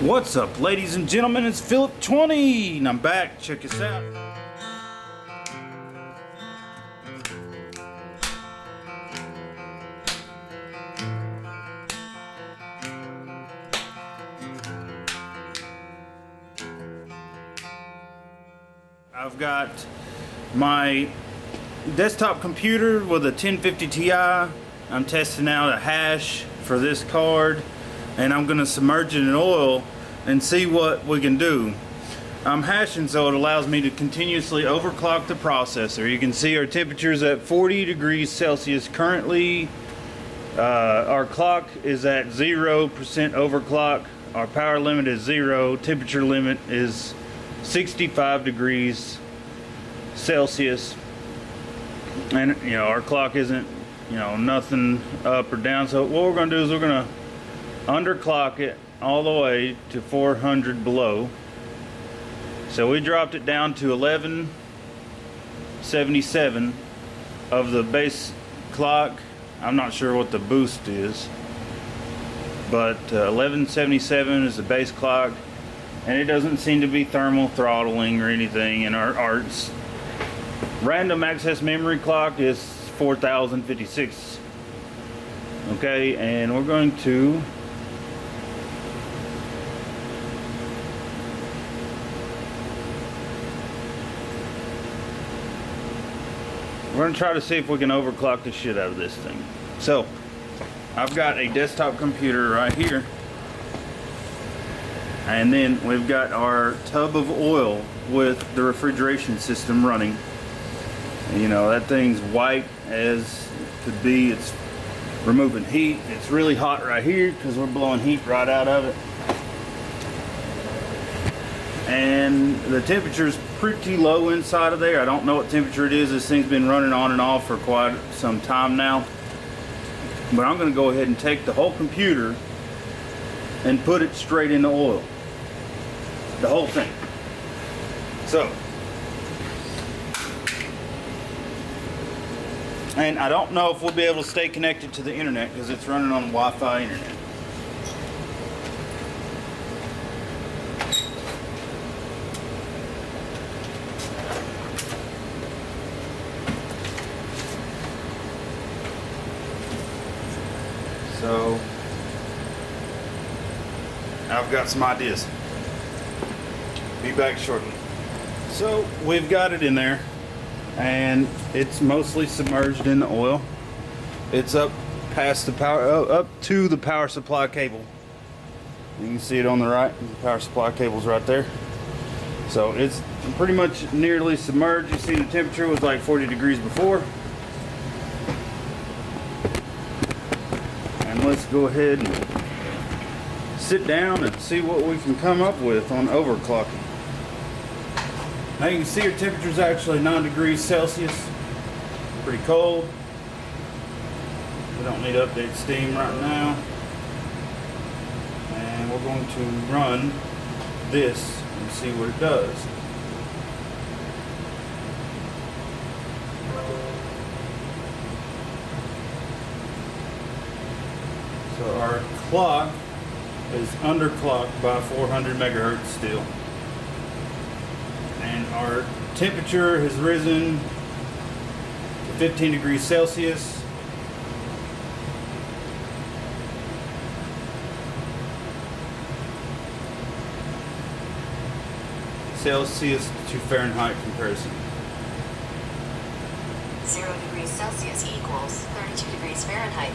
What's up, ladies and gentlemen? It's Philip20 and I'm back. Check this out. I've got my desktop computer with a 1050 Ti. I'm testing out a hash for this card, and I'm going to submerge it in oil and see what we can do. I'm hashing so it allows me to continuously overclock the processor. You can see our temperature's at 40 degrees Celsius currently. Our clock is at 0% overclock. Our power limit is 0. Temperature limit is 65 degrees Celsius. And you know, our clock isn't, you know, nothing up or down. So what we're going to do is we're going to underclock it all the way to 400 below. So we dropped it down to 1177 of the base clock. I'm not sure what the boost is, but 1177 is the base clock, and it doesn't seem to be thermal throttling or anything. And our random access memory clock is 4056. Okay, and we're going to try to see if we can overclock the shit out of this thing. So I've got a desktop computer right here, and then we've got our tub of oil with the refrigeration system running. You know, that thing's white as could be. It's removing heat. It's really hot right here because we're blowing heat right out of it. And the temperature's pretty low inside of there. I don't know what temperature it is. This thing's been running on and off for quite some time now. But I'm going to go ahead and take the whole computer and put it straight into oil. The whole thing. So, and I don't know if we'll be able to stay connected to the internet because it's running on Wi-Fi internet. So I've got some ideas. Be back shortly. So we've got it in there, and it's mostly submerged in the oil. It's up past the power, up to the power supply cable. You can see it on the right. The power supply cable's right there. So it's pretty much nearly submerged. You see the temperature was like 40 degrees before. Let's go ahead and sit down and see what we can come up with on overclocking. Now you can see our temperature is actually 9 degrees Celsius. Pretty cold. We don't need to update steam right now. And we're going to run this and see what it does. So our clock is underclocked by 400 megahertz still. And our temperature has risen to 15 degrees Celsius. Celsius to Fahrenheit comparison. 0 degrees Celsius equals 32 degrees Fahrenheit.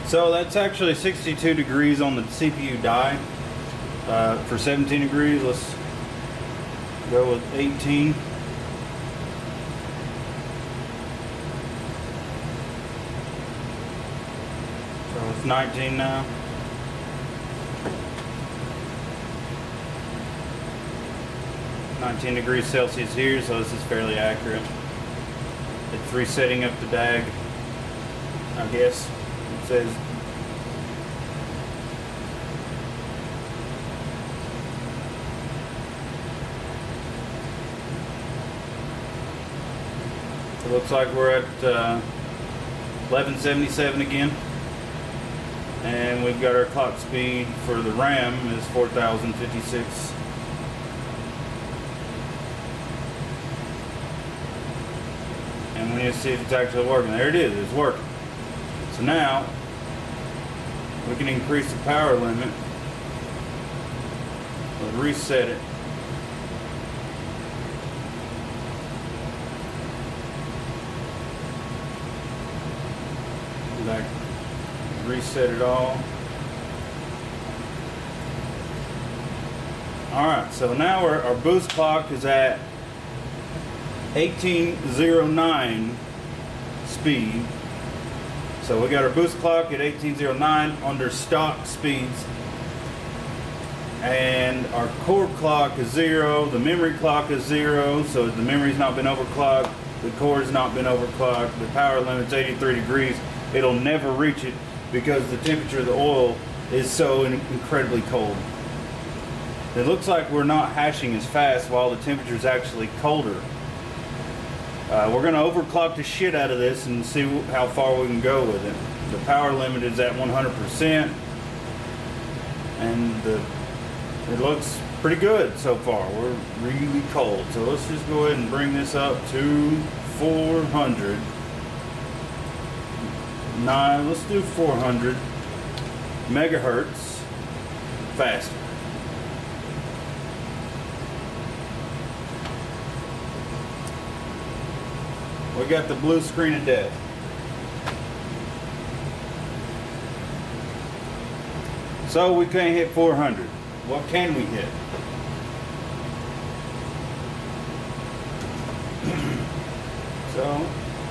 So that's actually 62 degrees on the CPU die. For 17 degrees, let's go with 18. So it's 19 now. -19 degrees Celsius here, so this is fairly accurate. It's resetting up the DAG, I guess. It says So it looks like we're at 1177 again. And we've got our clock speed for the RAM is 4056. And we need to see if it's actually working. There it is, it's working. So now we can increase the power limit. We'll reset it. Like reset it all. Alright, so now our boost clock is at 1809 speed. So we got our boost clock at 1809 under stock speeds. And our core clock is 0, the memory clock is 0, so the memory's not been overclocked, the core's not been overclocked, the power limit's 83 degrees. It'll never reach it because the temperature of the oil is so incredibly cold. It looks like we're not hashing as fast while the temperature is actually colder. We're going to overclock the shit out of this and see how far we can go with it. The power limit is at 100%, and it looks pretty good so far. We're really cold, so let's just go ahead and bring this up to 400. Let's do 400 megahertz faster. We got the blue screen of death. So we can't hit 400. What can we hit? So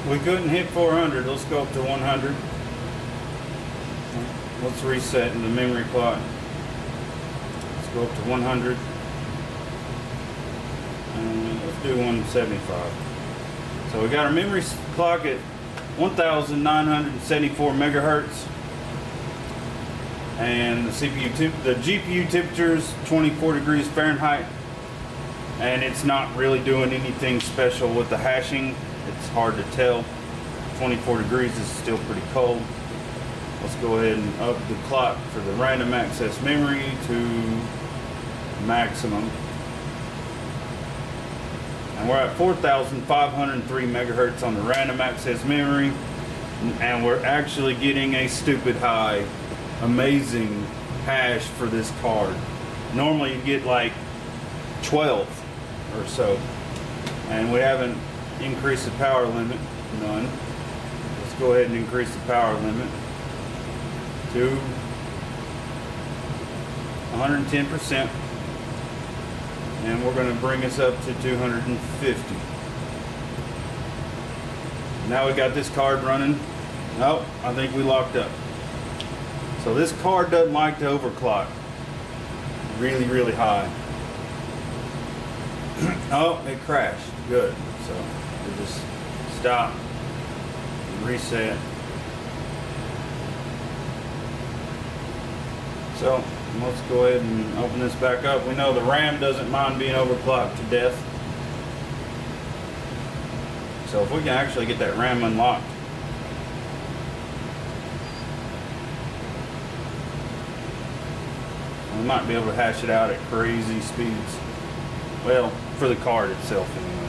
we couldn't hit 400. Let's go up to 100. Let's reset in the memory clock. Let's go up to 100. And let's do 175. So we got our memory clock at 1974 megahertz. And the GPU temperature is 24 degrees Fahrenheit. And it's not really doing anything special with the hashing. It's hard to tell. 24 degrees is still pretty cold. Let's go ahead and up the clock for the random access memory to maximum. And we're at 4,503 megahertz on the random access memory. And we're actually getting a stupid high, amazing hash for this card. Normally you get like 12 or so. And we haven't increased the power limit, none. Let's go ahead and increase the power limit to 110%. And we're going to bring us up to 250. Now we got this card running. Oh, I think we locked up. So this card doesn't like to overclock really, really high. Oh, it crashed. Good. So we just stop, reset. So let's go ahead and open this back up. We know the RAM doesn't mind being overclocked to death. So if we can actually get that RAM unlocked, we might be able to hash it out at crazy speeds. Well, for the card itself anyways.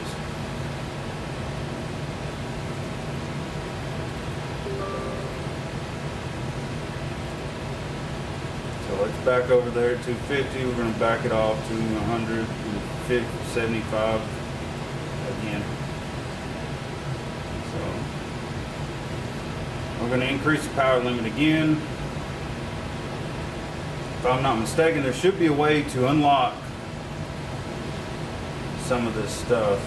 So let's back over there at 250. We're going to back it off to 175 again. So we're going to increase the power limit again. If I'm not mistaken, there should be a way to unlock some of this stuff.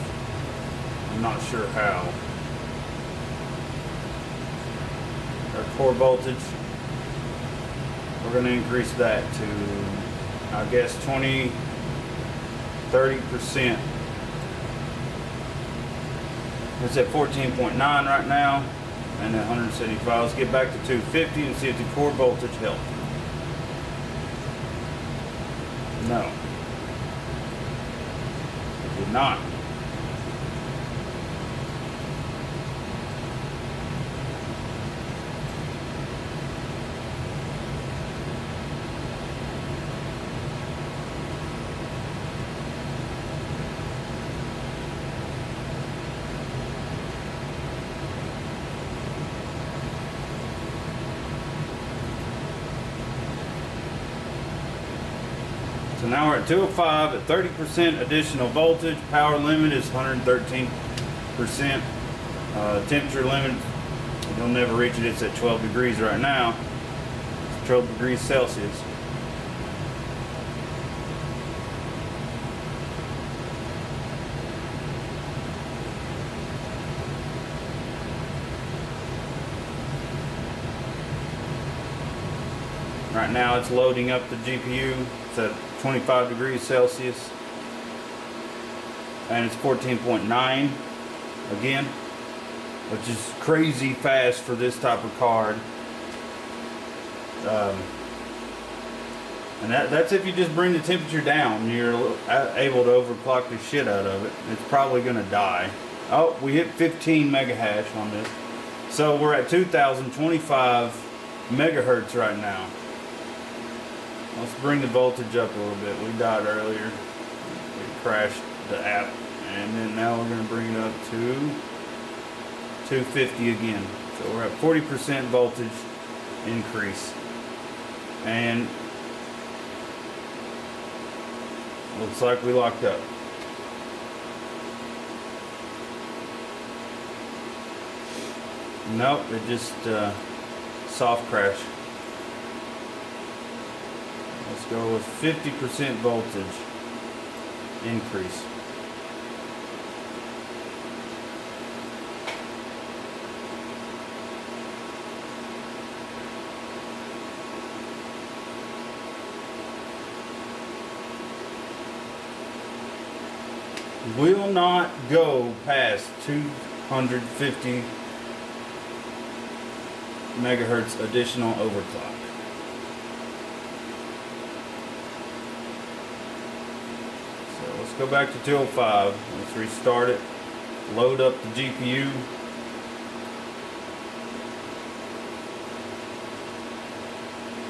I'm not sure how. Our core voltage, we're going to increase that to, I guess, 30%. It's at 14.9 right now, and at 175. Let's get back to 250 and see if the core voltage helped. No. It did not. So now we're at 205 at 30% additional voltage. Power limit is 113%. Temperature limit, you'll never reach it. It's at 12 degrees right now. It's 12 degrees Celsius. Right now it's loading up the GPU. It's at 25 degrees Celsius. And it's 14.9 again, which is crazy fast for this type of card. And that's if you just bring the temperature down. You're able to overclock the shit out of it. It's probably going to die. Oh, we hit 15 mega hash on this. So we're at 2025 megahertz right now. Let's bring the voltage up a little bit. We died earlier. We crashed the app. And then now we're going to bring it up to 250 again. So we're at 40% voltage increase. And looks like we locked up. Nope, it just soft crash. Let's go with 50% voltage increase. Will not go past 250 megahertz additional overclock. So let's go back to 205. Let's restart it. Load up the GPU.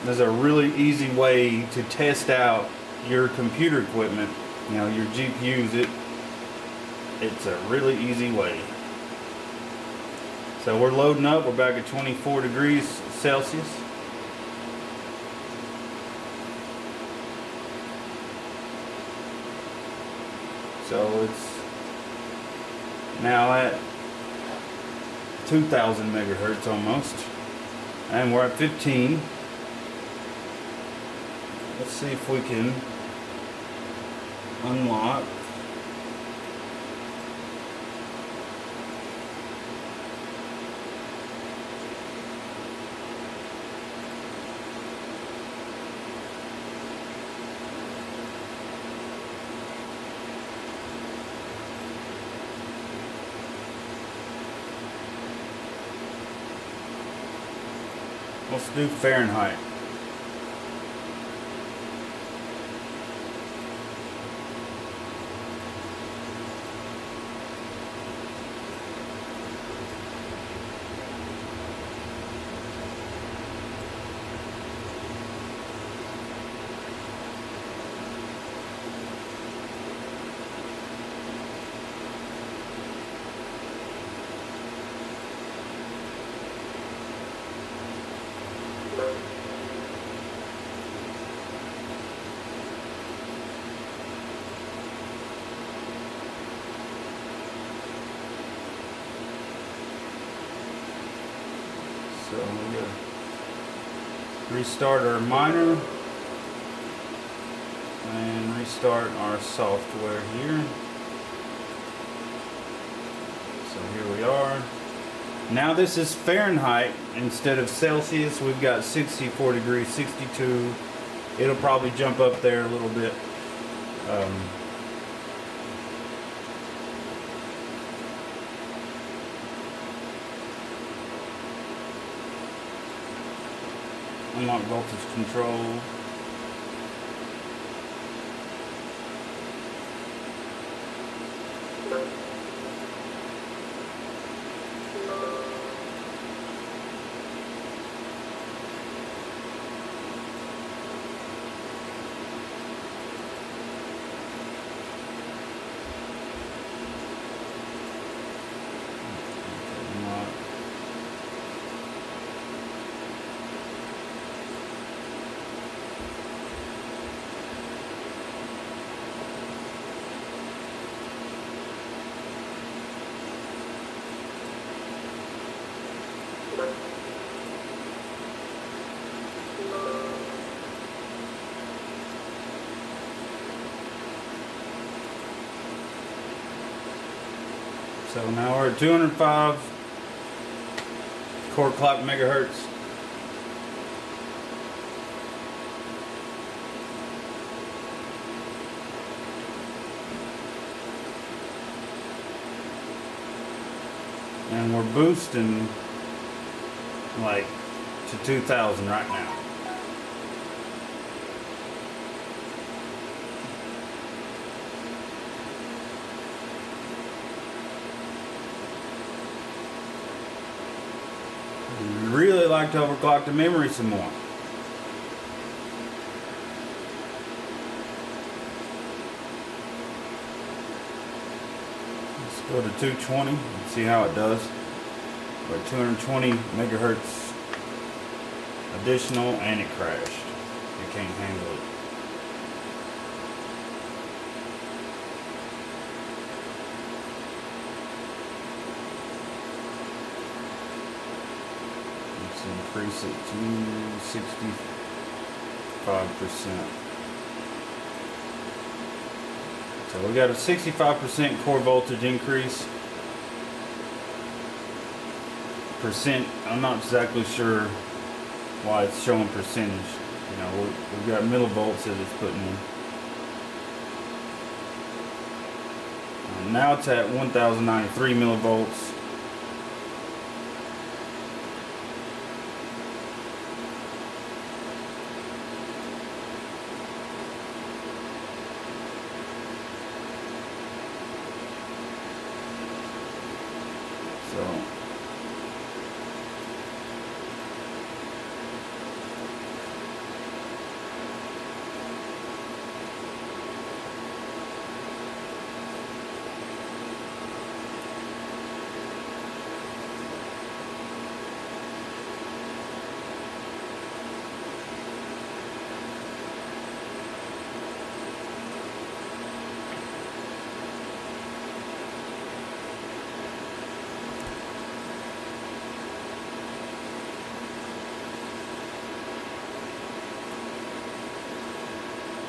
There's a really easy way to test out your computer equipment. You know, your GPUs. It's a really easy way. So we're loading up. We're back at 24 degrees Celsius. So it's now at 2,000 megahertz almost. And we're at 15. Let's see if we can unlock. Let's do Fahrenheit. So we're going to restart our miner and restart our software here. So here we are. Now this is Fahrenheit instead of Celsius. We've got 64 degrees, 62. It'll probably jump up there a little bit. Unlock voltage control. So now we're at 205 core clock megahertz. And we're boosting like to 2000 right now. Really like to overclock the memory some more. Let's go to 220 and see how it does. We're at 220 megahertz additional, and it crashed. It can't handle it. Let's increase it to 65%. So we got a 65% core voltage increase. Percent, I'm not exactly sure why it's showing percentage. You know, we've got millivolts that it's putting in. Now it's at 1093 millivolts.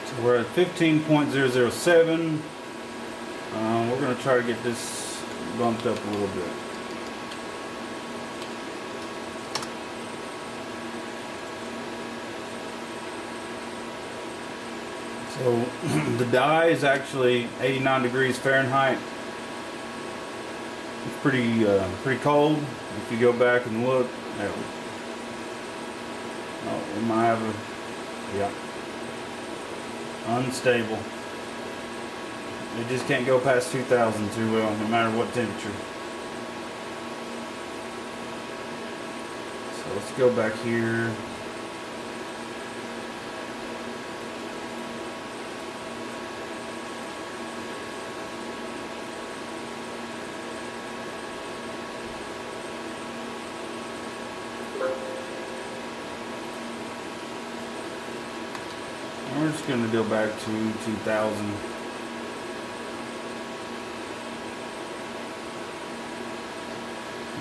So we're at 15.007. We're going to try to get this bumped up a little bit. So the die is actually 89 degrees Fahrenheit. It's pretty cold. If you go back and look, we might have a, yeah. Unstable. It just can't go past 2000 too well, no matter what temperature. So let's go back here. We're just going to go back to 2000.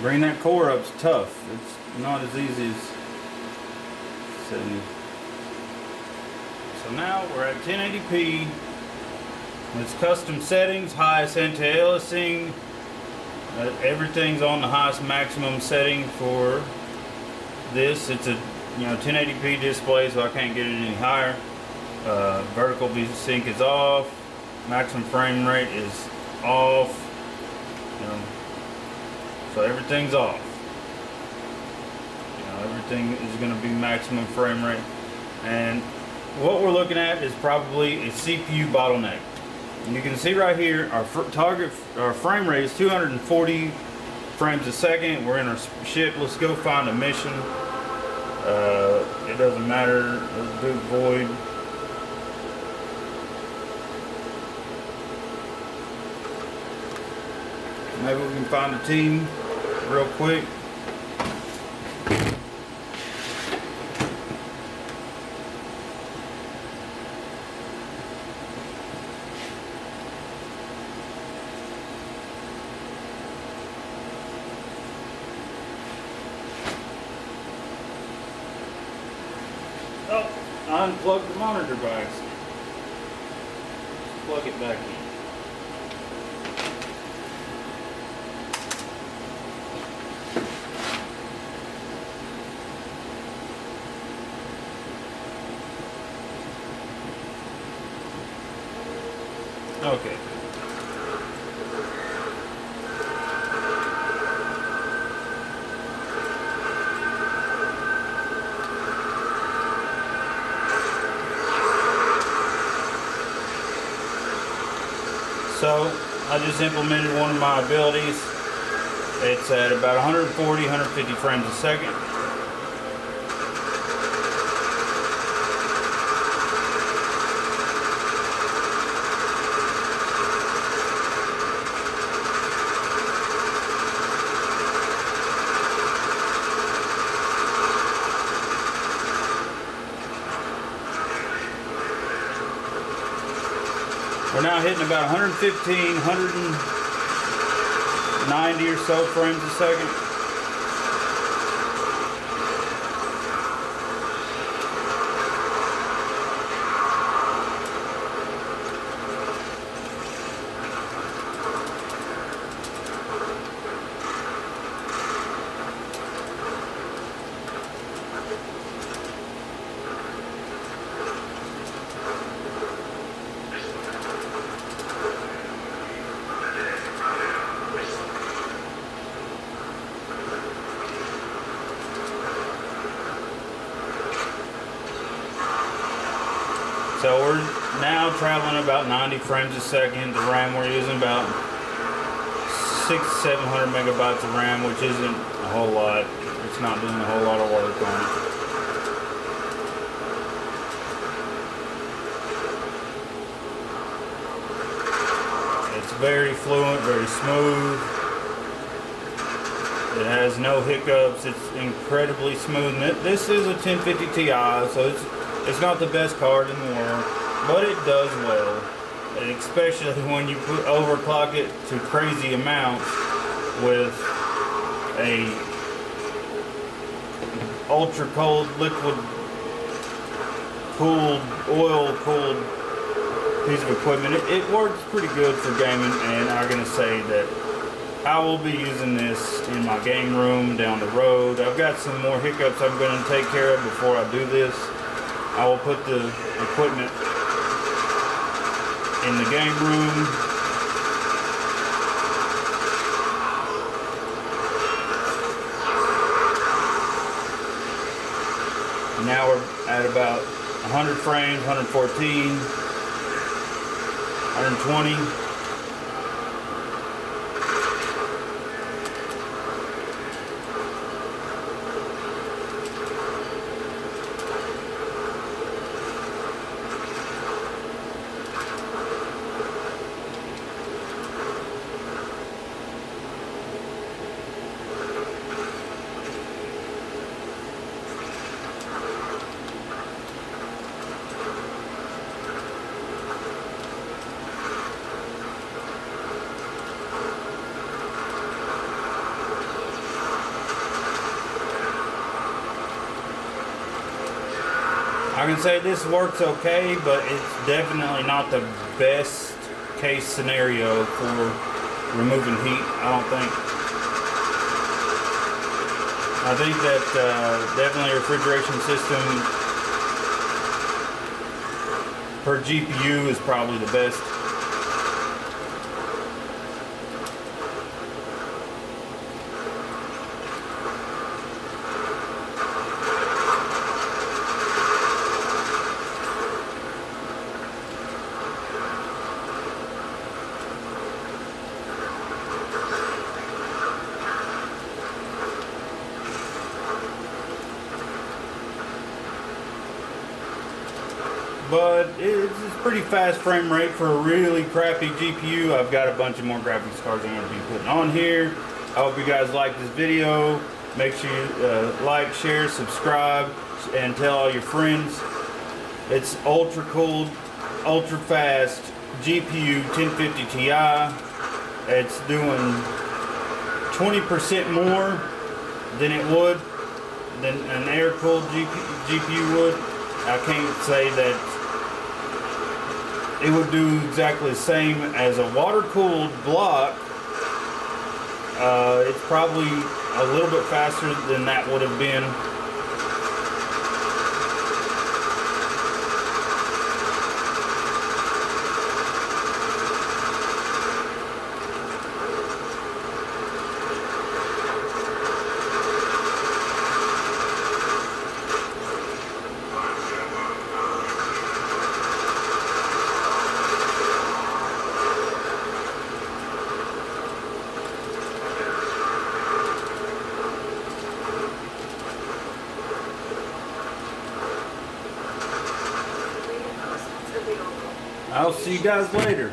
Bring that core up's tough. It's not as easy as 70. So now we're at 1080p. It's custom settings, highest anti-aliasing. Everything's on the highest maximum setting for this. It's a 1080p display, so I can't get it any higher. Vertical VSync is off. Maximum frame rate is off. So everything's off. Everything is going to be maximum frame rate. And what we're looking at is probably a CPU bottleneck. And you can see right here, our frame rate is 240 frames a second. We're in our ship. Let's go find a mission. It doesn't matter. Let's do void. Maybe we can find a team real quick. unplug the monitor by accident. Plug it back in. Okay. So I just implemented one of my abilities. It's at about 140, 150 frames a second. We're now hitting about 115, 190 or so frames a second. So we're now traveling about 90 frames a second. The RAM we're using about 600-700 megabytes of RAM, which isn't a whole lot. It's not doing a whole lot of work on it. It's very fluent, very smooth. It has no hiccups. It's incredibly smooth. And this is a 1050 Ti, so it's not the best card in the world, but it does well. And especially when you overclock it to crazy amounts with a ultra cold, liquid cooled, oil cooled piece of equipment. It works pretty good for gaming, and I'm gonna say that I will be using this in my game room down the road. I've got some more hiccups I'm gonna take care of before I do this. I will put the equipment in the game room. Now we're at about 100 frames, 114, 120. I can say this works okay, but it's definitely not the best case scenario for removing heat, I don't think. I think that definitely a refrigeration system per GPU is probably the best. But it's a pretty fast frame rate for a really crappy GPU. I've got a bunch of more graphics cards I'm going to be putting on here. I hope you guys like this video. Make sure you like, share, subscribe, and tell all your friends. It's ultra cooled, ultra fast GPU 1050 Ti. It's doing 20% more than it would, than an air cooled GPU would. I can't say that it would do exactly the same as a water-cooled block. It's probably a little bit faster than that would have been. I'll see you guys later.